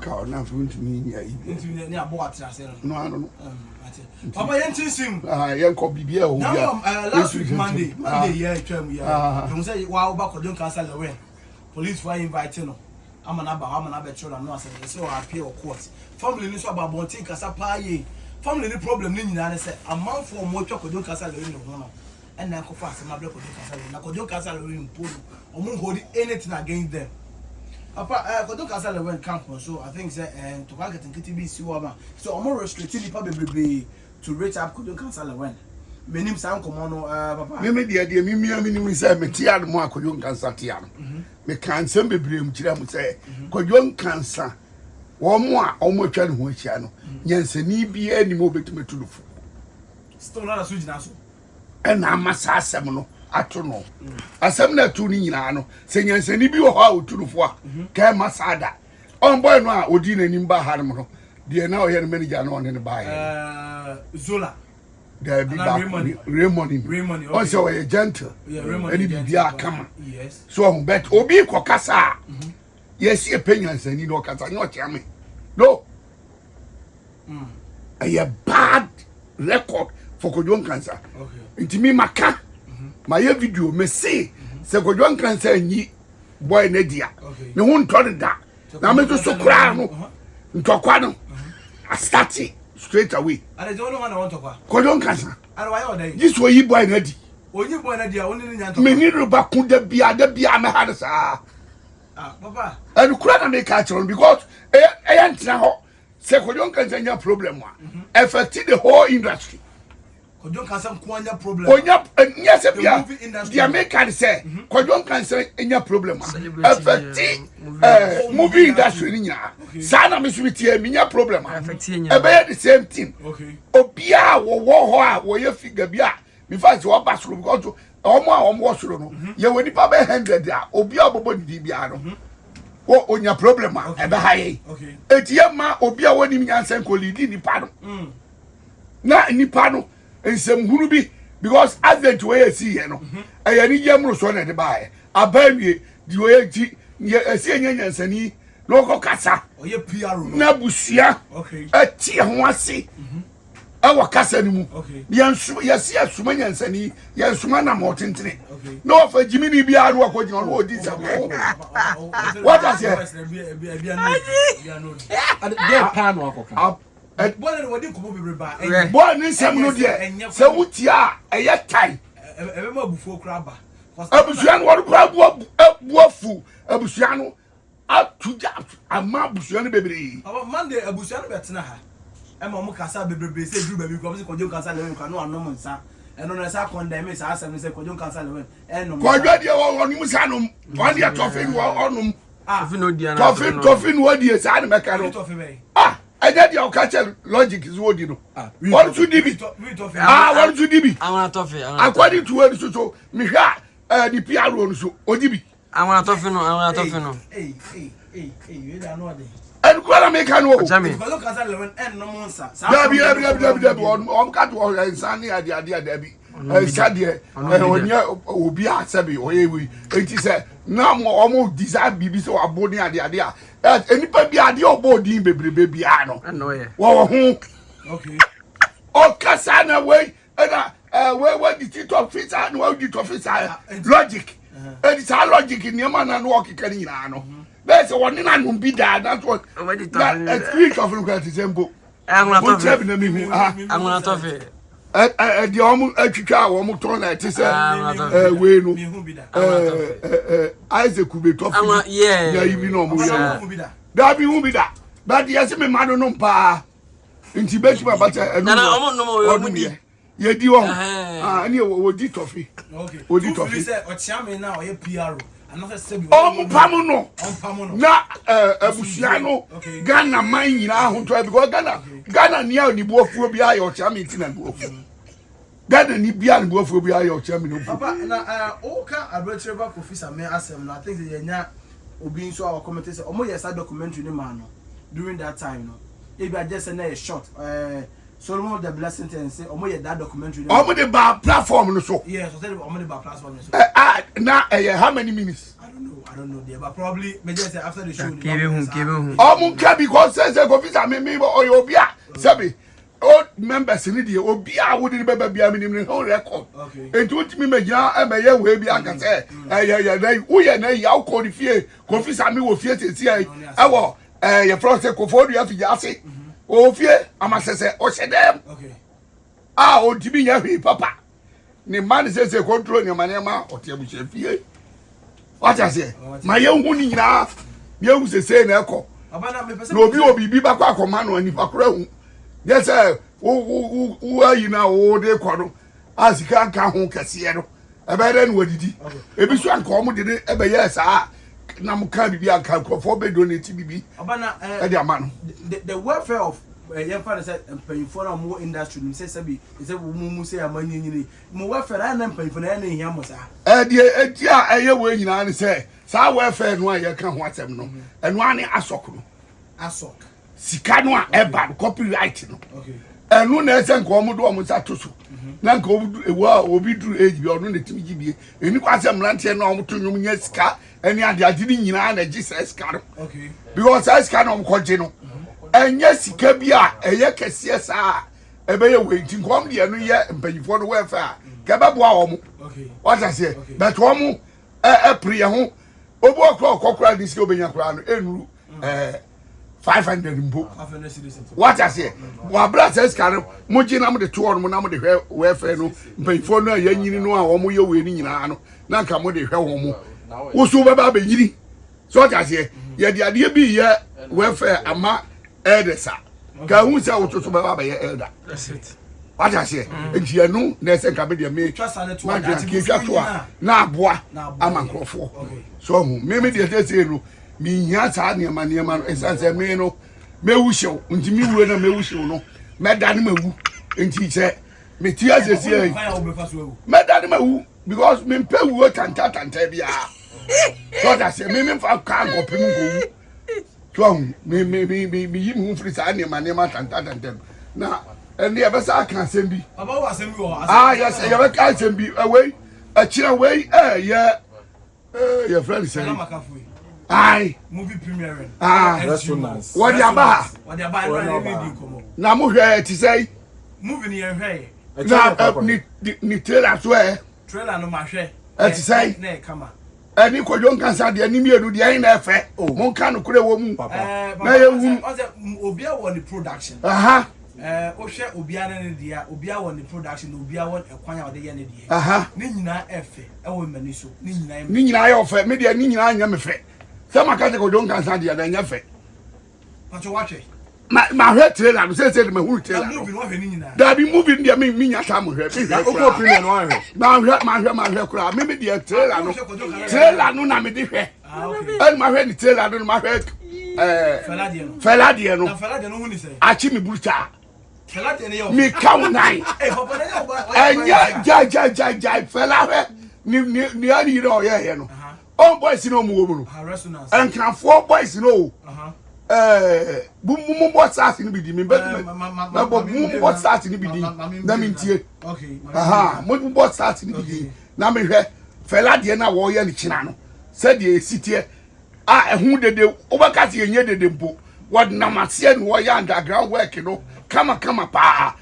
Car now for me. Near Boat. No, I don't know. Papa, Yentim. Young copy beer. Last week, Monday, yeah, don't say, wow, back or don't cancel the way. Police were inviting. I'm an abba children, no, so I appear of course. Family news about Bontin Casapaye. Family problem, I said, a month for more chocolate, don't cancel the window. And now, fast, my block of don't cancel the window, or won't hold anything against them. Papa, don't cancel the wind camp, so I think that and to target and KTB Siwama. So I'm more restricted probably to rate up, couldn't cancel the wind. My name sound Commano, Papa. Maybe the idea, me say, me tired more, couldn't cancel Tiano. Me cancel be brim, Chiram say, couldn't cancel. One more, almost trying to watch Yano. Yes, and need be any more to me to look for. Still not a switch now. And I must ask them. I don't know. I said that to Nino, saying, and send you how to look for. Care Masada. On boy, no, Odin and Nimba Harmo. Dear now, here many Janon in the buy. Zola. There be Raymond. Also a gentle. And it be a come. Yes. So, bet Obi Cocasa. Yes, opinions and you know, Casa, not yammy. No. A bad record for Kojon cancer. Okay. Into me, Maka. My video, me say, Kojon cancer ye boy Nedia. No one told that. Now, me to so crown. Ntokwano. I started straight away. And I don't know what I want to call. Kojon cancer. And why all day? This way you boy Nedi. When you boy Nedia, only in Yanto. Me need to back the beer, my hands are. Papa. And couldn't make catch on because I ain't now. Say, Kojon cancer your problem one. Affected the whole industry. Kojon cancer problem. Yes, the American say, Kojon cancer in your problem. Affected movie industry in ya. Sana Miss Witty, your problem. Affecting about the same thing. Okay. Obia, or your figure, Bia, before you are bathroom, go to almost you will be 100 there. Obia Bobo Dibiano. What on your problem? Ever high. Okay. It's Yama, Obia, when you answer Colidi Nipano. Not Nipano. And some Hurubi, because as the way see, you know, I need Yamros on the buy. I buy me the way a senior and Sani, local Casa, or your PR, Nabusia, okay, a tea and one see our Casa. Okay, yes, yes, Suman and Sani, yes, Sumana Morton. Okay, no, for Jimmy Biar, what you know, this what I said. Boy, what you come over by? Boy, this some no dear. So what ya? A yet time. Remember before Crabba. Abusian, what crab wafu? Abusiano up to that. A man Busian baby. About Monday, Abusian Betna. And Mamma Casa baby said, you baby, because you can't no no son. And on a second, they miss us and say, you can't sell and no. Quite your own Musanum. One year toffin on them. Ah, no dear. Toffin, what dear, I make a lot of me. Ah. I got your culture logic is what you know. What to DB? What to DB? I want to toffee. According to what so Miha, the PR on so Odibi. I want to toffee. I want to toffee. Hey, you don't know that. And what I make a no. Jamie. Look at that and no monster. Debbie, on cat or Sunny idea, Debbie. Sadia, and when you be a Sabi or it is a no more almost desire BB so a body idea. Anybody be idea body baby. I know. Well, okay. Oh, Cassana way, and where did you talk fit and what did you fit? Logic. And it's our logic in your man and walking canino. That's one in I won't be there. That's what a week of look at the same book. I'm not talking. The almost a almost on that is a way. Isaac could be tough. Yeah, you know, that won't be that. But yes, my man no pa. In Tibet, but no, yeah, do and you will do toffee. Okay, would you toffee? Or Chairman now, a PR. Another step. Oh, Pamono. Not a Busiano. Ghana, mine, you know, who try to go Ghana near the both will be your chairman and both. Ghana, ni beyond both will be your chairman. Papa, now, Oka, a better officer may ask him. I think the Yanya will be so our commentators. Or more, yes, I documentary the man during that time. No, if I just a shot, Solomon the blessing and say, oh, my that documentary. Oh, the bar platform, so yes, I'm the bar platform. Now, how many minutes? I don't don't know there, but probably maybe after the show. Because says go visa me or you be sabi. Old members in the Obia wouldn't be a minimum whole record. And to me, me will be I can say, we are now call the fear, confess me with fear to see. I will, your friend said, Cofodia for Yassi. Oh, fear, I must say, oh, say them. Ah, oh, to be happy, Papa. The man says, a control your manema or tell me, fear. What I say, my young woman now, you say, echo. No, be back on command when you are. Yes, sir. Who are you now? Oh, they quarrel. As you can't come home, Cassiano. A better what did he? A bit so uncommon did it ever, yes, Nam can't be a calco for bedroom TBB. The welfare of young father said, and paying for a more industry, and says, it's a woman say, I'm money, more welfare, and I'm paying for any yamas. Yeah, I will, you know, say, so welfare, and why you can't watch them, no, and one asok. Sika no eba copyright no enu na ese nko omodo omusa toso na nko obi duru age bi onu na timi gibie eni kwase mrantie na omoto nyum nya sika eni ade ni nyina na Jesus sika no because sika no omkoje no enya sika bi a eye kese sa ebe ye wenti nko de enu ye mpanyifo no wefa a ka beboa omo what I say but omo priye ho obo okra ni sika obenya kra no enuru 500 mbo. What I say? Wa bra says kan mo gina mo de to on mo na mo de hwe welfare no mpanyifo no ya nyini no a wo mo ye we ni nyina no na nka mo de hwe wo mo wo so baba be nyiri so what I say ye de ade bi ye welfare ama edesa ka hu se wo to so baba be ye elder. That's it. What I say enti anu na se nka be de me ma gina ki twa to a na aboa ama nkrofo so hu me de say no mi nya sa ne ma no esanse me no mewu hyew nti mi wuro na mewu hyew no medane mawu nti se me ti asesi ai medane mawu because me mpa wu tanta bia so that say me fa ka go pem go wu so me yi mu free sa ne ma tanta na ene e be sa kan asem bi baba wa asem bi wo yes e be ka asem bi away a chira way your friend say aye movie premiere that's so nice what ya ba na mo hwe ti say movie ni hwe na ni trailer so trailer no ma hwe ti say na kama ani kodwo nkansa de ani mienu de ayin na efe mo nka no kure wo mu na ye wu obia won the production o hwe obia na ne dia obia won the production obia won ekwan ya de ye ne dia ni nyina efe e wo mani so ni nyina ye ofe me de ni nyina anya me fe sama ka te kodwo nkansa de da nya fe pacho wache ma hwe trailer no say me hu trailer movie no hwe ni nyina da bi movie de me nya sa mo hwe o premiere no hwe ma hwe kura me de trailer no na me de hwe ma hwe ni trailer no ma hwe Feladie no hu ni say achi mi burucha Feladie ne yo mi count nine papa ne yo enya jai fela hwe ni ani ro ye no on boys no mu wo mu no enkrafo boys no bumu boss art ni bi di mi bet na bumu boss art ni bi di na mi ntie bumu boss art ni bi di na me hwe Feladie na wo ye ni china no said the city ehun dede obaka ti enye dede mpo what na masie no ya underground work no kama pa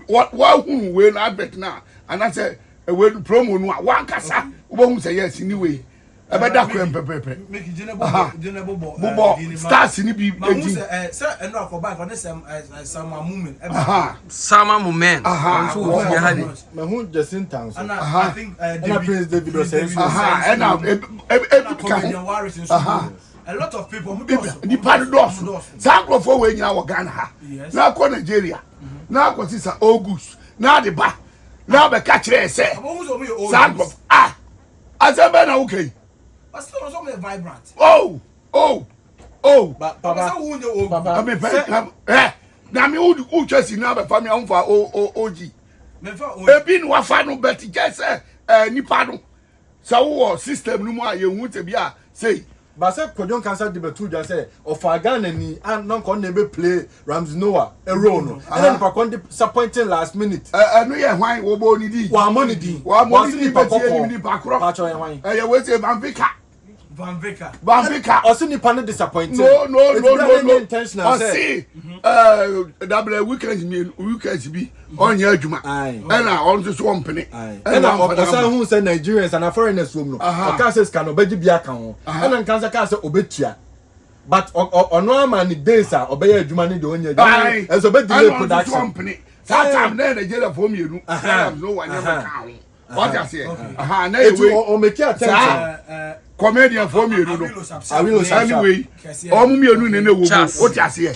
what hu we na bet na and I say we promo no wa kasa obo hu say yes ni we e be da kwem pepepe make jenebo stars ni bi enti say eno akoba ko ne sama movement sama movement so wo ya hade me hu Justin Tangs and I think Prince David was saying a lot of people ni pad dos sakro for we nyina wo Ghana ha na ko Nigeria na ko sisa August na de ba na be ka kire se sakro azaba na okay but still so vibrant Papa I mean na me u chesi na be family on for OG me fa ebi no wafa no bet just nipa no so wo system no mu a ye hu te bi a say but say kodon cancer de betu just say of Ghana ni and non kon be play Ramsey Noah a role no and then pa kon disappointing last minute no ye hwan wo bo ni di wa money di wa money di pa ti ni pa kro pa cho ye hwan ye we say Van Vika Van Vika. Also nipa no disappointed. No. Intentional. See, double weekends be on your juma. And I also swamp penny. And I who say Nigerians and foreigners room. Cases can obey Biakan. And then cancer cast obetia. But on no man days are obey Jumani doing as obey delay production. Sometimes then they get a form you know. No one ever count. What I say? Or make your attention. Comedian for me, you know. I will anyway. Me what I say?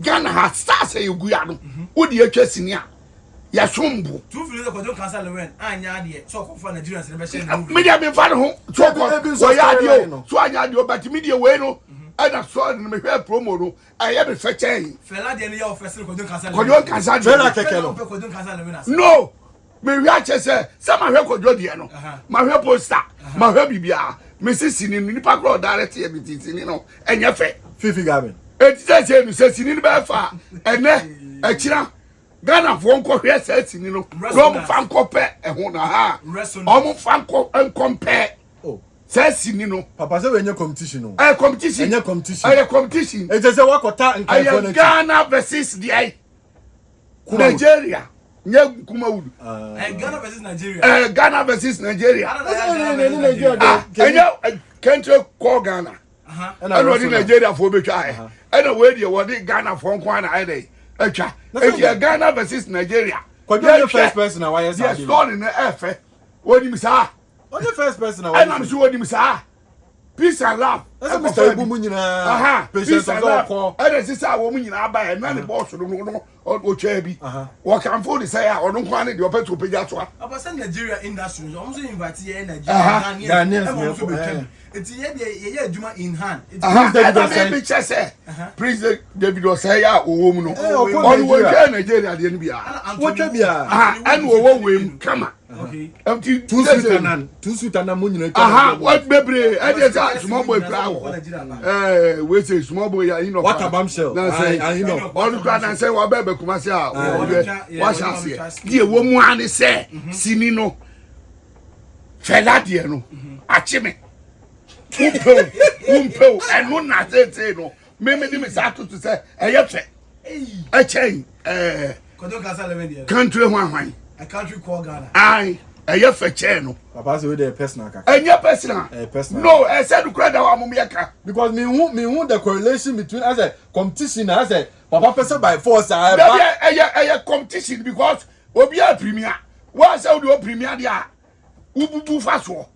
Ghana has stars say you go. Would you just in here? Yasumbu. Two feel like don't cancel the rent. I need so for Nigerians and the media been fan home. So I had you, but media way no. And I saw in my promo no. I have a fetching. Fella, the year of festival couldn't cancel. No. Me wiache say some ahwe kodwo de no ma hwe poster ma hwe bibia me sisini nipa kro direct e bitini no enye fe fifi gabe say me sisini be fa ene akira Ghana fo nko hwe sisini no no fa nko pe ho na ha o mo fa nko compare sisini no papa say we nye competition no competition enye competition competition e say wakota nkan fo na Ghana versus the Nigeria Kumawudu. Ghana versus Nigeria. Ghana versus Nigeria. Country call Ghana. And Nigeria for betray. And away the what Ghana for Kwana Ide. Ghana versus Nigeria. The first person why is that? Yes, in the F. What you say? What the first person and I'm sure what you say. Peace and love. That's Mr. Bumunyina. Peace and love. And this is our woman in our buy and the boss or Chebi. What can for the say or don't want it your pet to pay that one. I was in Nigeria industry. I'm also invited here in Nigeria. It's a Juma in hand. It's President David was say, oh, woman. On Nigeria, the NBA. What can be? And we come on. Okay. Two Sutana Munina. What baby? I just small boy flower. We say small boy, you know. What a bombshell. I know. All the grand and say, what baby, come and say, what shall I say? Dear woman, say, Sinino. Feladiano. Achime. Umpo, and one not say no. Maybe me start to say, a chain, country one. A country called Ghana. Aye, a year for channel. Papa say we personal. And your personal. Personal. No, I said to credit our mumiaka. Because me who the correlation between as a competition as a papa person by force. A competition because we be a premier. What's our premier there? Ubu fast war.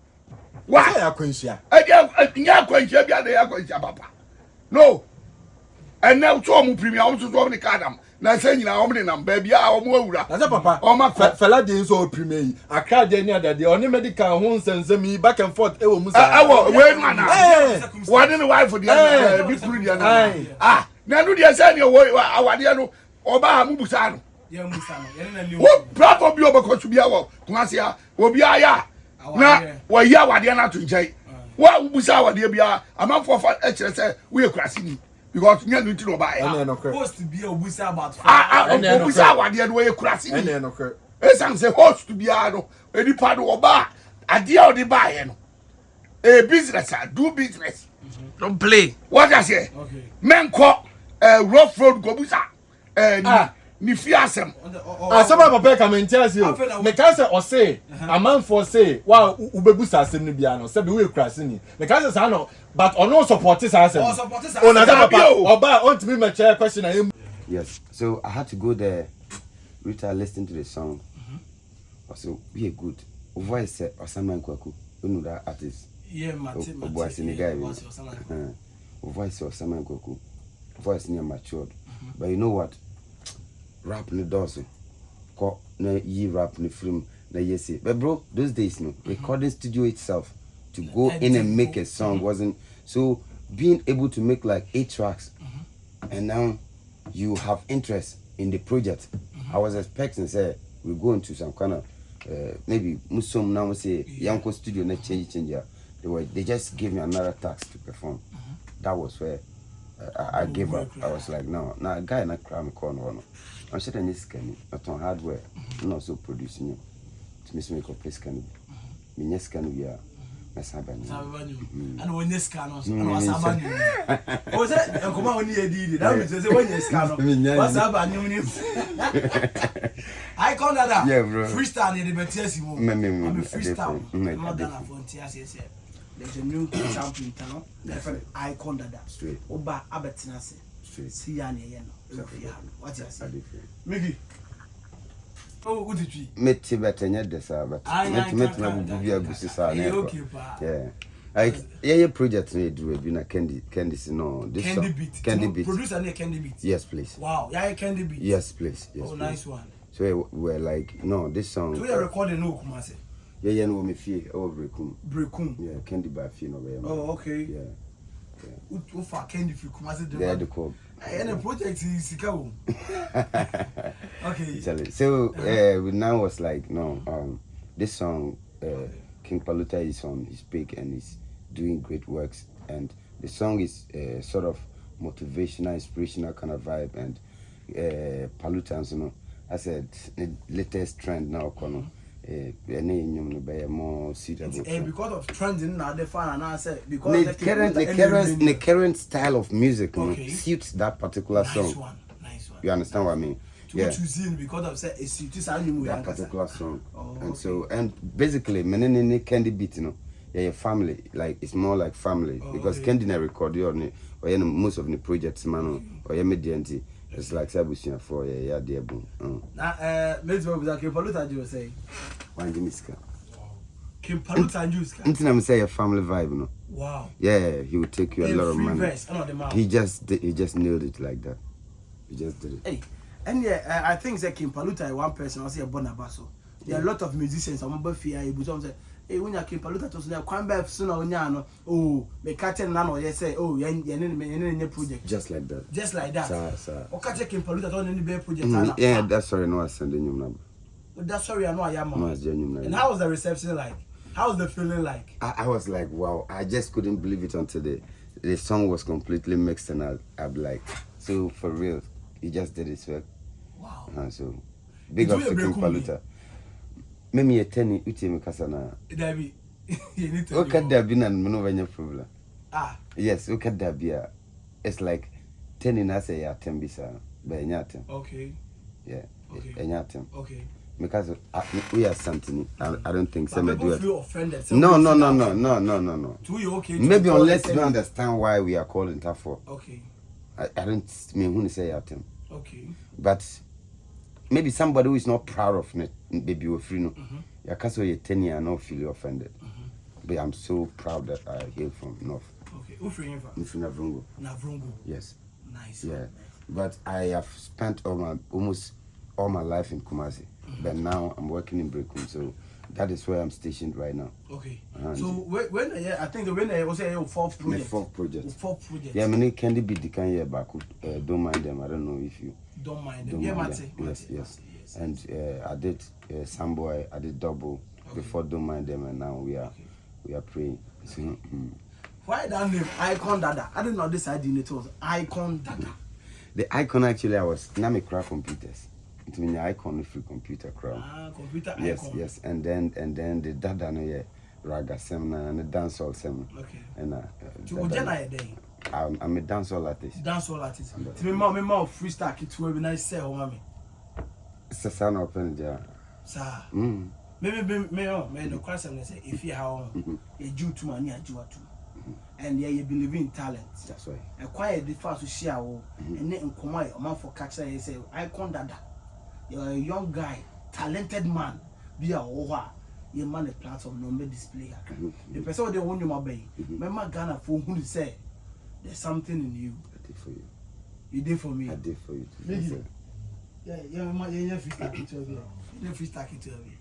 Why are Quincia? Papa. No. And now to premier also to the cardam. Na say nyina omne na baby a omwura na say papa fela dey so premier aka dey near that the only medical ho nsensem back and forth e wo musa we nu ana what the wife for the be kuru dia na na no dia say ne awade no oba ha mubusa no ye musa no ye na ni wo bravo bi obako to bia wo kumase a obi aya na wo ya awade na to nkai wo mubusa awade bia amanfo fa e kire say we ekurase ni because nya no tino ba ya host to be a busa about busa awade no we ekurase ni no kre esan say host to be a no enipa no oba ade a odi ba ye no a business do business don't play what I say okay men call rough road go busa ni fiasem asaba papa ka me tell you me can say o say a man for say wa ubebusa asem no bia no say be we ekurase ni me can say say no but ono support this asem ona papa oba on to be my chair question I yes so I had to go there Rita listened to the song also be good voice Osama Nkwaku you know that artist Oboy Senegal voice Osama Nkwaku voice near matured but you know what rap ni does ko na yi rap ni film na yesi but bro those days no recording studio itself to go in and make a song wasn't so being able to make like 8 tracks and now you have interest in the project I was expecting say we go into some kind of maybe musum now say yanko studio na change they just gave me another task to perform that was where I gave up. I was like no a guy na cram corner no I'm sure any scanning not on hardware not also producing you to miss me copy scanning me scan we are And when you scan us, what's happening? Was it? And come on, when you did it, that means when you scan us, what's happening? I call that freestyle in the Betesimo. I'm a freestyle. I'm not gonna volunteer. There's a new champion town. Icon that straight. Oba Abetinase. Straight. See Yanni. What's your say? Mickey. Oh, what did you? Met Tibet and this, but I met my Bubia Busisa. Yeah. Yeah, project need to be a candy, no. This candy beat. Candy beat. Produce a candy beat. Yes, please. Wow, yeah, candy beat. Yes, please. Yes, oh, please. nice one. So we're like, no, this song. So you're recording no Kumase? Yeah, no, me fee over Brekum. Yeah, candy by fee no. Oh, okay. Yeah. Who for candy free Kumase? Yeah, the call. And the project is Siki. Okay. So we now was like, no, this song, King Paluta is on his peak and he's doing great works, and the song is sort of motivational, inspirational kind of vibe, and Palutans, you know, I said the latest trend now, more suitable. Because of trending now, the fan and I said because the current style of music suits that particular song. Nice one. You understand what I mean? Yeah. Because of say it suits that particular song. And basically, menene candy beat, you know. Yeah, family, like it's more like family because Candy na record or most of the projects man or medianti. It's like Sabusia for dear boom. Now, let's go with that. King Paluta, you say. One Jimiska. King Paluta and Juice. I'm say a family vibe, no. Wow. Yeah, he would take you a lot of money. Verse, he just nailed it like that. He just did it. Hey, and yeah, I think that King Paluta is one person. I say a Bonabaso. There are a lot of musicians. I'm about fear. Say, hey, when you King Paluta to say, come back sooner or later. Oh, me catch none or say, oh, you project. Just like that. Just like that. Sir. Or catch King Paluta on any bear project. Yeah, that's sorry. No, I sending you number. That's sorry. I know I am. No, it's genuine. And how was the reception like? How was the feeling like? I was like, wow. I just couldn't believe it until the song was completely mixed, and I'm like, so for real, he just did his work. Wow. So big up to King Paluta. Maybe a 10 UTM Kasana. Dabi, you need to look at that bin and no problem. Yes, look at that beer. It's like 10 in us a 10 bisa by Nyatem. Okay. Yeah. Okay. Nyatem. Okay. Because we are something. I don't think so. People feel offended. No. Do you okay? Maybe unless you understand why we are calling that for. Okay. I don't mean who say Yatem. Okay. But maybe somebody who is not proud of it, maybe we're free. No, you can't say 10 years and not feel offended. But I'm so proud that I hail from North. Okay, who free him from? Navrungo. Navrungo. Yes. Nice. Yeah, but I have spent almost all my life in Kumasi, but now I'm working in Brekum, so that is where I'm stationed right now. Okay. So when I think when I was a fourth project. Fourth project. Fourth project. Yeah, many candy beat the can hear back. Don't mind them. I don't know if you. Don't mind them. Yeah, Mate. Yes. And I did Samboy, I did double before Don't Mind Them, and now we are praying. So, why that name Icon Dada? I didn't know this idea. It was Icon Dada. The icon actually I was Nami Crack Computers. It means the icon free computer crowd. Computer icon. Yes. And then the Dada no yeah raga seminar and the dancehall seminar. Okay. And I'm a dancehall artist. Dancehall artist. To me more freestyle kit we nice say o mama. Sasa na open ja. Sir. Me no question say if you how you do to money aju atu. And you believe in talent. That's why. Acquire the first to share and then come out man for catcher you say Icon Dada. You're a young guy, talented man. Be a oha. You man a platform no make display. The person they want you my baby. Remember Ghana for who say there's something in you. I did for you. You did for me. I did for you. Yeah, freestyle it to me.